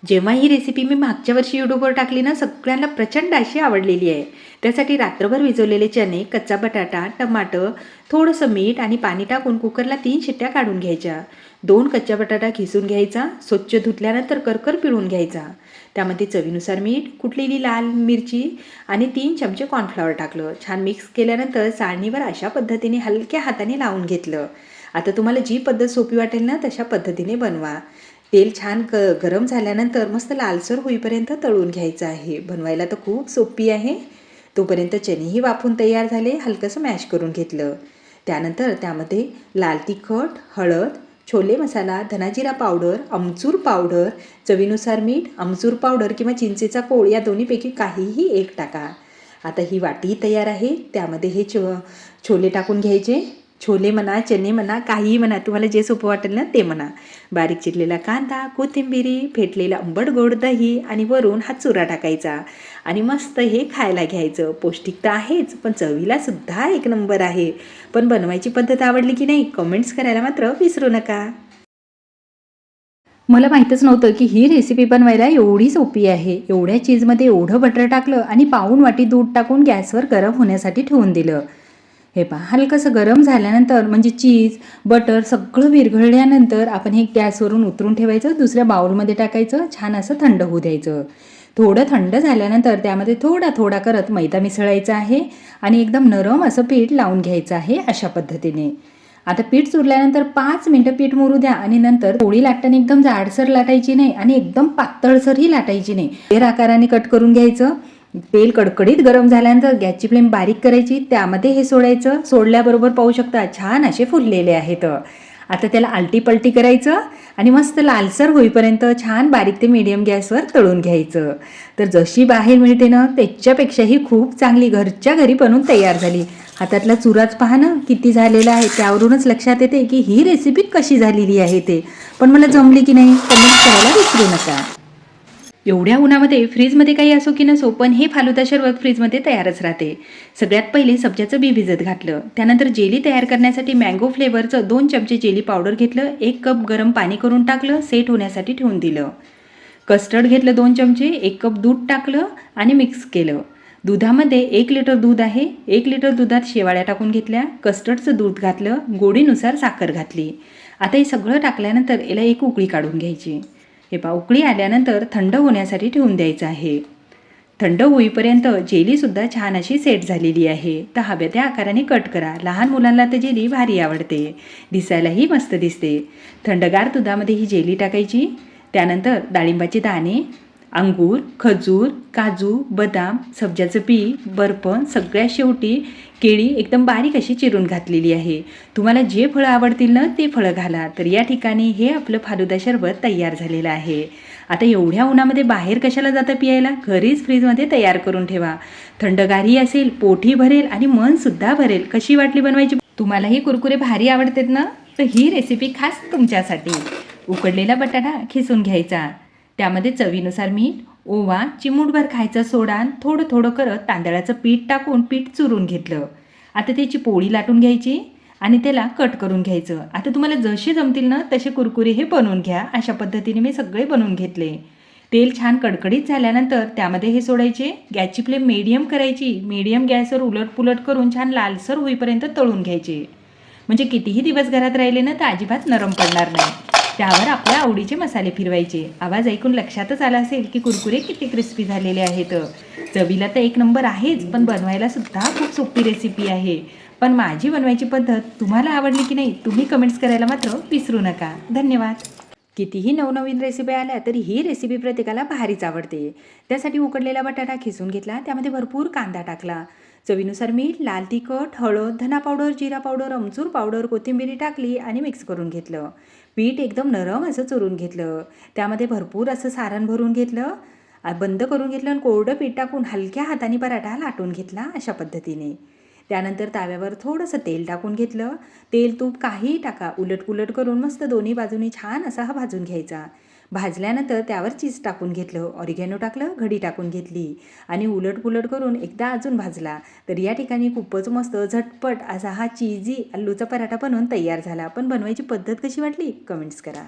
जेव्हा ही रेसिपी मी मागच्या वर्षी यूट्यूबवर टाकली ना, सगळ्यांना प्रचंड अशी आवडलेली आहे. त्यासाठी रात्रभर भिजवलेले चणे, कच्चा बटाटा, टमाटर, थोडंसं मीठ आणि पाणी टाकून कुकरला 3 शिट्ट्या काढून घ्यायच्या. 2 कच्चा बटाटा खिसून घ्यायचा, स्वच्छ धुतल्यानंतर करकर पिळून घ्यायचा. त्यामध्ये चवीनुसार मीठ, कुटलेली लाल मिरची आणि 3 चमचे कॉर्नफ्लॉवर टाकलं. छान मिक्स केल्यानंतर चाळणीवर अशा पद्धतीने हलक्या हाताने लावून घेतलं. आता तुम्हाला जी पद्धत सोपी वाटेल ना, तशा पद्धतीने बनवा. तेल छान गरम झाल्यानंतर मस्त लालसर होईपर्यंत तळून घ्यायचं आहे. बनवायला तर खूप सोपी आहे. तोपर्यंत चणेही वाफून तयार झाले. हलकंसं मॅश करून घेतलं. त्यानंतर त्यामध्ये लाल तिखट, हळद, छोले मसाला, धनाजिरा पावडर, आमचूर पावडर, चवीनुसार मीठ, आमचूर पावडर किंवा चिंचेचा कोळ या दोन्हीपैकी काहीही एक टाका. आता ही वाटी तयार आहे. त्यामध्ये हे छोले टाकून घ्यायचे. छोले म्हणा, चणे म्हणा, काहीही म्हणा, तुम्हाला जे सोपं वाटेल ना ते म्हणा. बारीक चिरलेला कांदा, कोथिंबिरी, फेटलेलं आंबट गोड दही आणि वरून हा चुरा टाकायचा आणि मस्त हे खायला घ्यायचं. पौष्टिक तर आहेच, पण चवीला सुद्धा एक नंबर आहे. पण बनवायची पद्धत आवडली की नाही, कमेंट्स करायला मात्र विसरू नका. मला माहीतच नव्हतं की ही रेसिपी बनवायला एवढी सोपी आहे. एवढ्या चीजमध्ये एवढं बटर टाकलं आणि पाऊण वाटी दूध टाकून गॅसवर गरम होण्यासाठी ठेवून दिलं. हे पहा, हलकंसं गरम झाल्यानंतर म्हणजे चीज, बटर सगळं विरघळल्यानंतर आपण हे गॅसवरून उतरून ठेवायचं. दुसऱ्या बाउलमध्ये टाकायचं. छान असं थंड होऊ द्यायचं. थोडं थंड झाल्यानंतर त्यामध्ये थोडा थोडा करत मैदा मिसळायचा आहे आणि एकदम नरम असं पीठ लावून घ्यायचं आहे अशा पद्धतीने. आता पीठ चुरल्यानंतर 5 मिनिटं पीठ मुरू द्या आणि नंतर पोळी लाटताना एकदम जाडसर लाटायची नाही आणि एकदम पातळसरही लाटायची नाही. पेर आकाराने कट करून घ्यायचं. तेल कडकडीत गरम झाल्यानंतर गॅसची फ्लेम बारीक करायची. त्यामध्ये हे सोडायचं. सोडल्याबरोबर पाहू शकता छान असे फुललेले आहेत. आता त्याला आलटी पलटी करायचं आणि मस्त लालसर होईपर्यंत छान बारीक ते मीडियम गॅसवर तळून घ्यायचं. तर जशी बाहेर मिळते ना, त्याच्यापेक्षाही खूप चांगली घरच्या घरी बनवून तयार झाली. हातातला चुराच पहा ना किती झालेला आहे. त्यावरूनच लक्षात येते की ही रेसिपी कशी झालेली आहे ते. पण मला जमली की नाही कमेंट करायला विसरू नका. एवढ्या उन्हामध्ये फ्रीजमध्ये काही असो की नसो, पण हे फालुदा सरबत फ्रीजमध्ये तयारच राहते. सगळ्यात पहिले सब्जाचं बी भिजत घातलं. त्यानंतर जेली तयार करण्यासाठी मँगो फ्लेवरचं 2 चमचे जेली पावडर घेतलं. 1 कप गरम पाणी करून टाकलं. सेट होण्यासाठी ठेवून दिलं. कस्टर्ड घेतलं 2 चमचे. 1 कप दूध टाकलं आणि मिक्स केलं. दुधामध्ये 1 लिटर दूध आहे. 1 लिटर दुधात शेवाळ्या टाकून घेतल्या. कस्टर्डचं दूध घातलं. गोडीनुसार साखर घातली. आता हे सगळं टाकल्यानंतर याला एक उकळी काढून घ्यायची. हे पहा, उकळी आल्यानंतर थंड होण्यासाठी ठेवून द्यायचं आहे. थंड होईपर्यंत जेलीसुद्धा छान अशी सेट झालेली आहे. तर हव्या त्या आकाराने कट करा. लहान मुलांना तर जेली भारी आवडते. दिसायलाही मस्त दिसते. थंडगार दुधामध्ये ही जेली टाकायची. त्यानंतर डाळिंबाचे दाणे, अंगूर, खजूर, काजू, बदाम, सब्जाचं बी, बर्फ, सगळ्यात शेवटी केळी एकदम बारीक अशी चिरून घातलेली आहे. तुम्हाला जे फळं आवडतील ना ते फळं घाला. तर या ठिकाणी हे आपलं फालुदा सरबत तयार झालेलं आहे. आता एवढ्या उन्हामध्ये बाहेर कशाला जाता पियायला, घरीच फ्रीजमध्ये तयार करून ठेवा. थंडगारही असेल, पोटही भरेल आणि मनसुद्धा भरेल. कशी वाटली बनवायची? तुम्हालाही कुरकुरे भारी आवडतात ना, तर ही रेसिपी खास तुमच्यासाठी. उकडलेला बटाटा खिसून घ्यायचा. त्यामध्ये चवीनुसार मीठ, ओवा, चिमूटभर खायचा सोडा, थोडं थोडं करत तांदळाचं पीठ टाकून पीठ चुरून घेतलं. आता त्याची पोळी लाटून घ्यायची आणि त्याला कट करून घ्यायचं. आता तुम्हाला जसे जमतील ना तसे कुरकुरे हे बनवून घ्या. अशा पद्धतीने मी सगळे बनवून घेतले. तेल छान कडकडीत झाल्यानंतर त्यामध्ये हे सोडायचे. गॅसची फ्लेम मीडियम करायची. मीडियम गॅसवर उलटपुलट करून छान लालसर होईपर्यंत तळून घ्यायचे. म्हणजे कितीही दिवस घरात राहिले ना तर अजिबात नरम पडणार नाही. त्यावर आपल्या आवडीचे मसाले फिरवायचे. आवाज ऐकून लक्षातच आला असेल की कुरकुरे किती क्रिस्पी झालेले आहेत. चवीला तर एक नंबर आहेच, पण बनवायला सुद्धा खूप सोपी रेसिपी आहे. पण माझी बनवायची पद्धत तुम्हाला आवडली की नाही तुम्ही कमेंट्स करायला मात्र विसरू नका. धन्यवाद. कितीही नवनवीन रेसिपी आल्या तरी ही रेसिपी प्रत्येकाला भारीच आवडते. त्यासाठी उकडलेला बटाटा खिसून घेतला. त्यामध्ये भरपूर कांदा टाकला. चवीनुसार मीठ, लाल तिखट, हळद, धना पावडर, जिरा पावडर, आमचूर पावडर, कोथिंबिरी टाकली आणि मिक्स करून घेतलं. पीठ एकदम नरम असं चुरून घेतलं. त्यामध्ये भरपूर असं सारण भरून घेतलं. बंद करून घेतलं आणि कोरडं पीठ टाकून हलक्या हाताने पराठा लाटून घेतला अशा पद्धतीने. त्यानंतर ताव्यावर थोडंसं तेल टाकून घेतलं. तेल तूप काहीही टाका. उलटपुलट करून मस्त दोन्ही बाजूनी छान असा हा भाजून घ्यायचा. भाजल्यानंतर त्यावर चीज टाकून घेतलं. ऑरिगॅनो टाकलं. घडी टाकून घेतली आणि उलटपुलट करून एकदा अजून भाजला. तर या ठिकाणी खूपच मस्त झटपट असा हा चीजी आलूचा पराठा बनवून तयार झाला. पण बनवायची पद्धत कशी वाटली कमेंट्स करा.